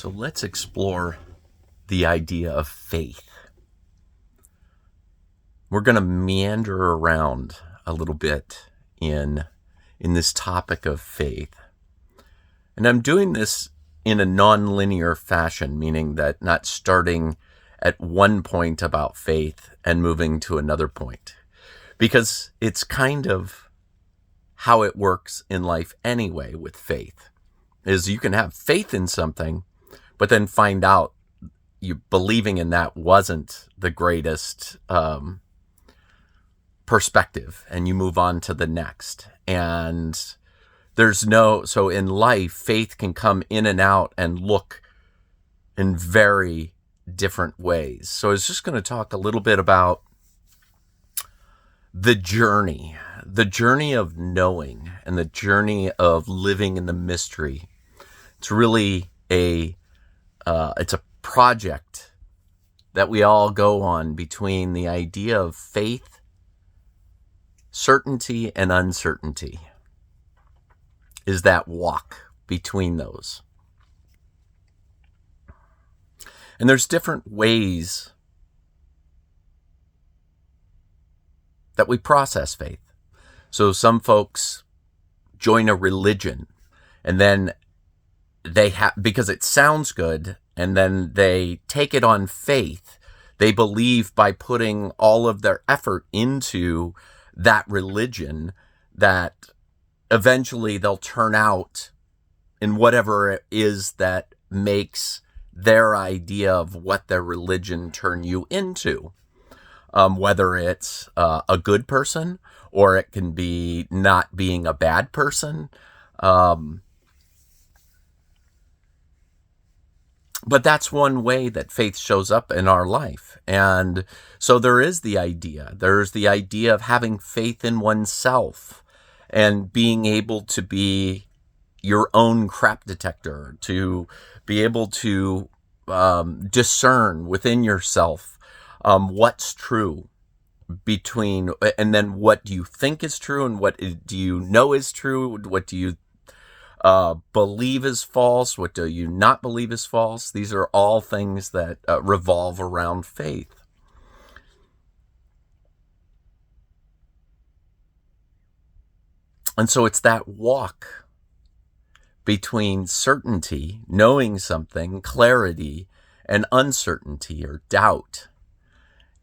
So let's explore the idea of faith. We're going to meander around a little bit in this topic of faith. And I'm doing this in a non-linear fashion, meaning that not starting at one point about faith and moving to another point. Because it's kind of how it works in life anyway with faith, is you can have faith in something, but then find out you believing in that wasn't the greatest perspective, and you move on to the next. And so in life, faith can come in and out and look in very different ways. So I was just going to talk a little bit about the journey of knowing and the journey of living in the mystery. It's really it's a project that we all go on between the idea of faith, certainty, and uncertainty. Is that walk between those. And there's different ways that we process faith. So some folks join a religion, and then because it sounds good, and then they take it on faith. They believe by putting all of their effort into that religion that eventually they'll turn out in whatever it is that makes their idea of what their religion turn you into. Whether it's a good person, or it can be not being a bad person. But that's one way that faith shows up in our life. And so there's the idea of having faith in oneself and being able to be your own crap detector, to be able to discern within yourself what's true and then what do you think is true, and what do you know is true, what do you believe is false, what do you not believe is false. These are all things that revolve around faith. And so it's that walk between certainty, knowing something, clarity, and uncertainty or doubt.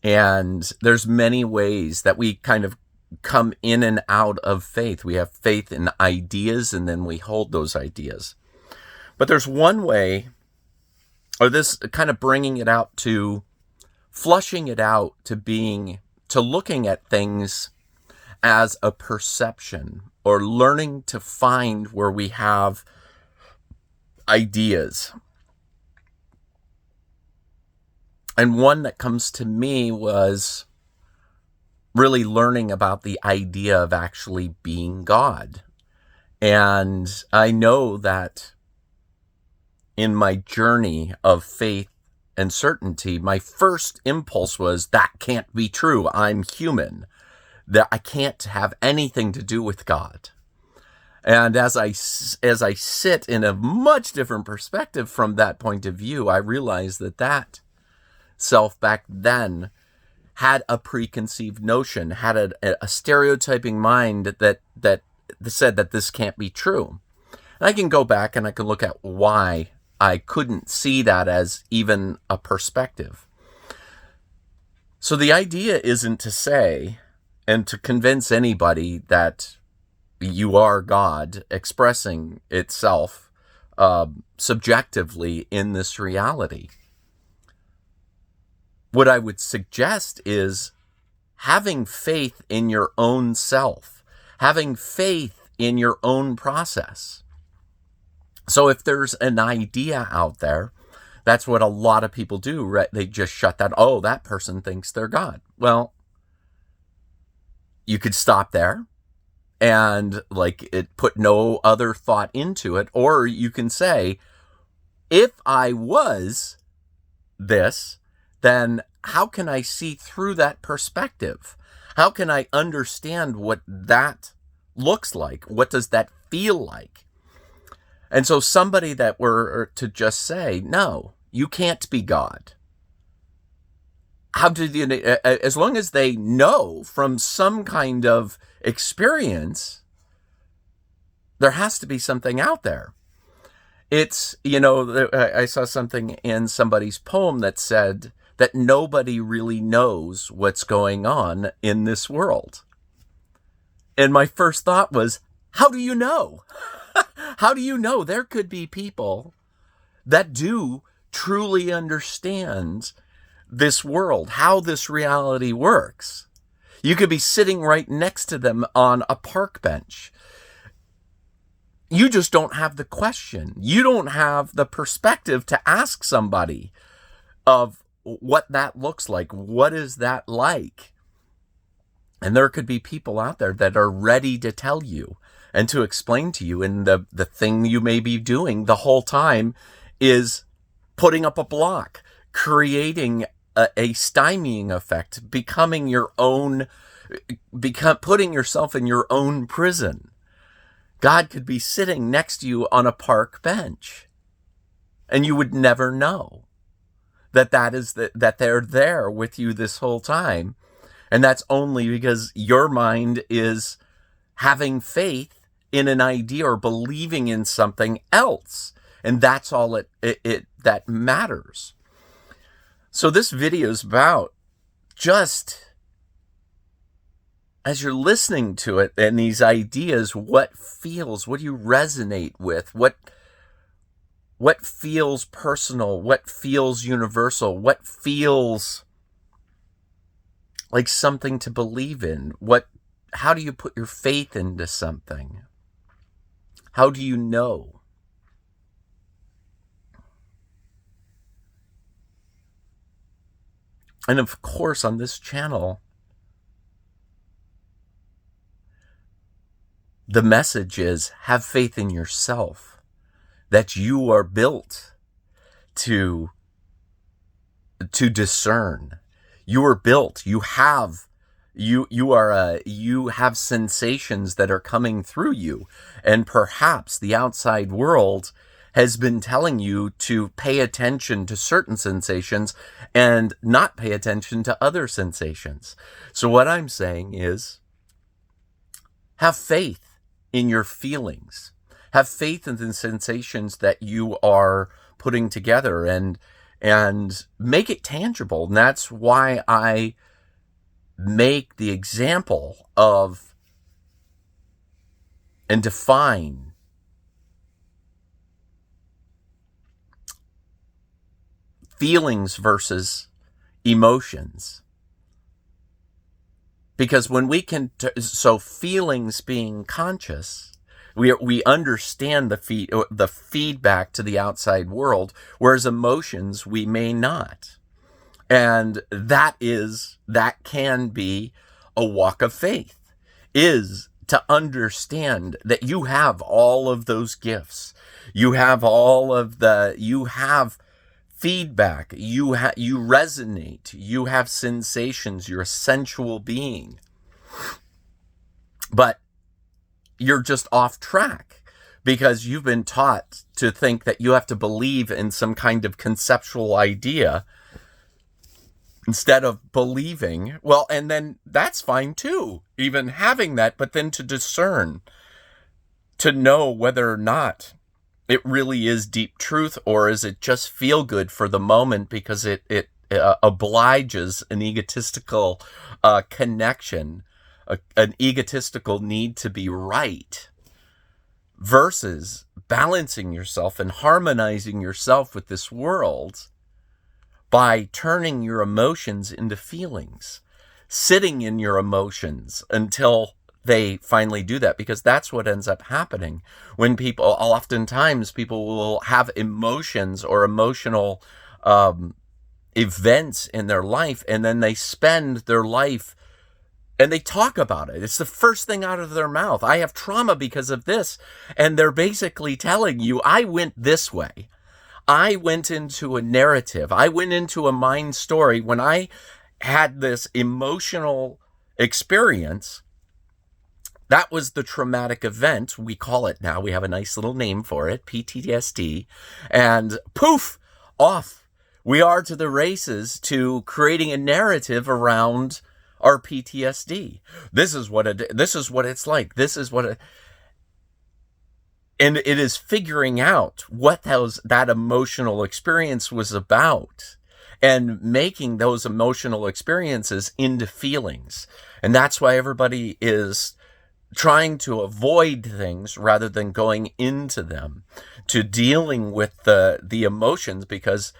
And there's many ways that we kind of come in and out of faith. We have faith in ideas, and then we hold those ideas. But there's one way, or this kind of bringing it out to flushing it out to looking at things as a perception, or learning to find where we have ideas. And one that comes to me was really learning about the idea of actually being God. And I know that in my journey of faith and certainty, my first impulse was, that can't be true. I'm human. That I can't have anything to do with God. And as I sit in a much different perspective from that point of view, I realize that self back then had a preconceived notion, had a stereotyping mind that said that this can't be true. And I can go back and I can look at why I couldn't see that as even a perspective. So the idea isn't to say and to convince anybody that you are God expressing itself subjectively in this reality. What I would suggest is having faith in your own self, having faith in your own process. So if there's an idea out there, that's what a lot of people do, right? They just shut that, that person thinks they're God. Well, you could stop there and put no other thought into it. Or you can say, if I was this, then how can I see through that perspective? How can I understand what that looks like? What does that feel like? And so somebody that were to just say, no, you can't be God. How do you, as long as they know from some kind of experience, there has to be something out there. It's, I saw something in somebody's poem that said that nobody really knows what's going on in this world. And my first thought was, how do you know? How do you know? There could be people that do truly understand this world, how this reality works. You could be sitting right next to them on a park bench. You just don't have the question. You don't have the perspective to ask somebody of what that looks like. What is that like? And there could be people out there that are ready to tell you and to explain to you. And the thing you may be doing the whole time is putting up a block, creating a stymieing effect, putting yourself in your own prison. God could be sitting next to you on a park bench, and you would never know that they're there with you this whole time. And that's only because your mind is having faith in an idea or believing in something else. And that's all that matters. So this video is about, just as you're listening to it and these ideas, what do you resonate with? What feels personal? What feels universal? What feels like something to believe in? How do you put your faith into something? How do you know? And of course, on this channel, the message is, have faith in yourself, that you are built to discern. You are built. You have sensations that are coming through you, and perhaps the outside world has been telling you to pay attention to certain sensations and not pay attention to other sensations. So what I'm saying is, have faith in your feelings. Have faith in the sensations that you are putting together, and make it tangible. And that's why I make the example of and define feelings versus emotions. Because when we can, so feelings being conscious, we understand the feedback to the outside world, whereas emotions we may not. And that can be a walk of faith, is to understand that you have all of those gifts. You have feedback, you resonate, you have sensations, you're a sensual being. But you're just off track because you've been taught to think that you have to believe in some kind of conceptual idea instead of believing. Well, and then that's fine too, even having that, but then to discern, to know whether or not it really is deep truth, or is it just feel good for the moment because it obliges an egotistical connection, an egotistical need to be right, versus balancing yourself and harmonizing yourself with this world by turning your emotions into feelings, sitting in your emotions until they finally do that, because that's what ends up happening when oftentimes people will have emotions or emotional events in their life, and then they spend their life and they talk about it. It's the first thing out of their mouth. I have trauma because of this. And they're basically telling you, I went this way. I went into a narrative. I went into a mind story when I had this emotional experience. That was the traumatic event. We call it now. We have a nice little name for it, PTSD. And poof, off we are to the races to creating a narrative around our PTSD. This is what it's like. And it is figuring out what that emotional experience was about and making those emotional experiences into feelings. And that's why everybody is trying to avoid things rather than going into them, to dealing with the emotions, because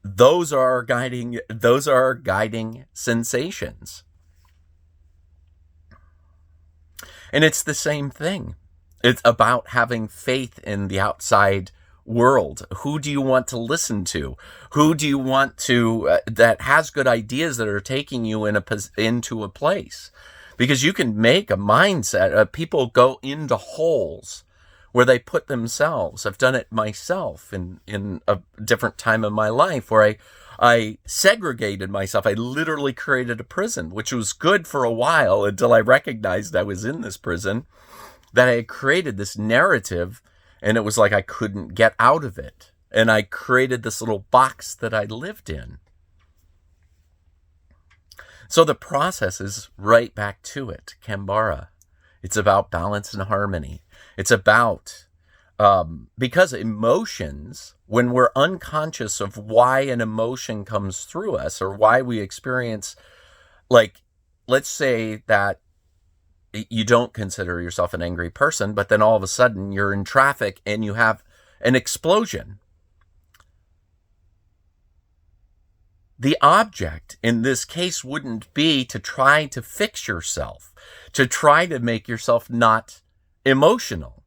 those are our guiding sensations. And it's the same thing. It's about having faith in the outside world. Who do you want to listen to? Who do you want to that has good ideas that are taking you into a place? Because you can make a mindset. People go into holes where they put themselves. I've done it myself in a different time of my life where I segregated myself. I literally created a prison, which was good for a while until I recognized I was in this prison, that I had created this narrative, and it was like I couldn't get out of it. And I created this little box that I lived in. So the process is right back to it, Kambara. It's about balance and harmony. It's about, because emotions, when we're unconscious of why an emotion comes through us or why we experience, like, let's say that you don't consider yourself an angry person, but then all of a sudden you're in traffic and you have an explosion. The object in this case wouldn't be to try to fix yourself, to try to make yourself not emotional.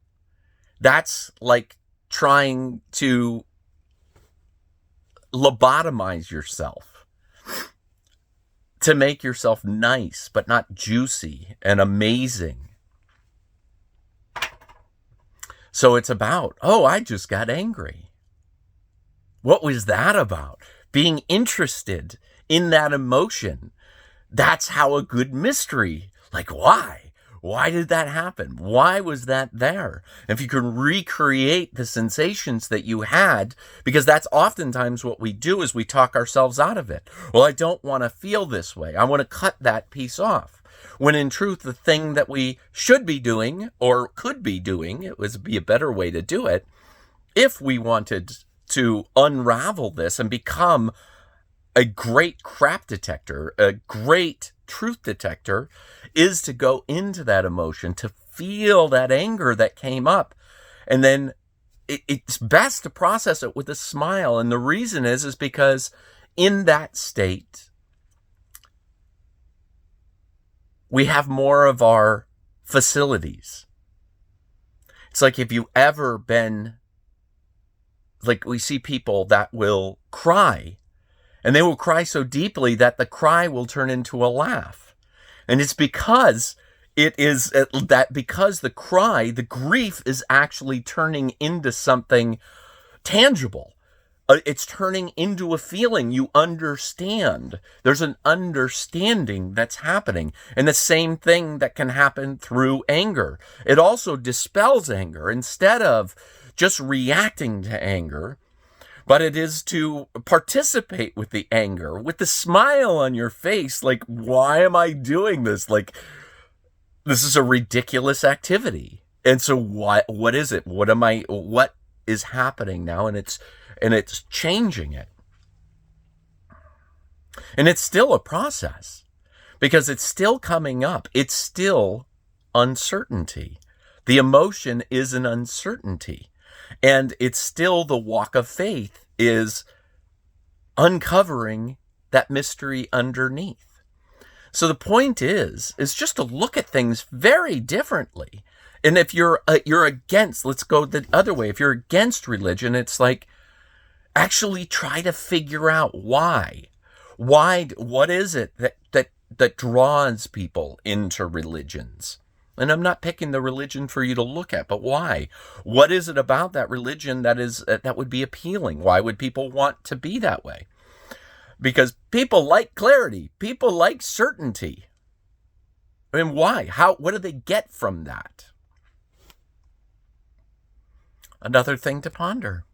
That's like trying to lobotomize yourself, to make yourself nice, but not juicy and amazing. So it's about, oh, I just got angry. What was that about? Being interested in that emotion. That's how a good mystery, like why? Why did that happen? Why was that there? If you can recreate the sensations that you had, because that's oftentimes what we do is we talk ourselves out of it. Well, I don't want to feel this way. I want to cut that piece off. When in truth, the thing that we should be doing or could be doing, it would be a better way to do it, if we wanted to unravel this and become a great crap detector, a great truth detector, is to go into that emotion, to feel that anger that came up. And then it's best to process it with a smile. And the reason is because in that state, we have more of our facilities. It's like if you've ever been, like we see people that will cry, and they will cry so deeply that the cry will turn into a laugh. And it's because because the cry, the grief is actually turning into something tangible. It's turning into a feeling. You understand. There's an understanding that's happening. And the same thing that can happen through anger. It also dispels anger. Instead of just reacting to anger, but it is to participate with the anger, with the smile on your face. Like, why am I doing this? Like, this is a ridiculous activity. And so what is it? What is happening now? And it's changing it. And it's still a process because it's still coming up. It's still uncertainty. The emotion is an uncertainty. And it's still the walk of faith is uncovering that mystery underneath. So the point is just to look at things very differently. And if you're against, let's go the other way. If you're against religion, it's like actually try to figure out why. What is it that draws people into religions? And I'm not picking the religion for you to look at, but why? What is it about that religion that would be appealing? Why would people want to be that way? Because people like clarity. People like certainty. I mean, why? How? What do they get from that? Another thing to ponder.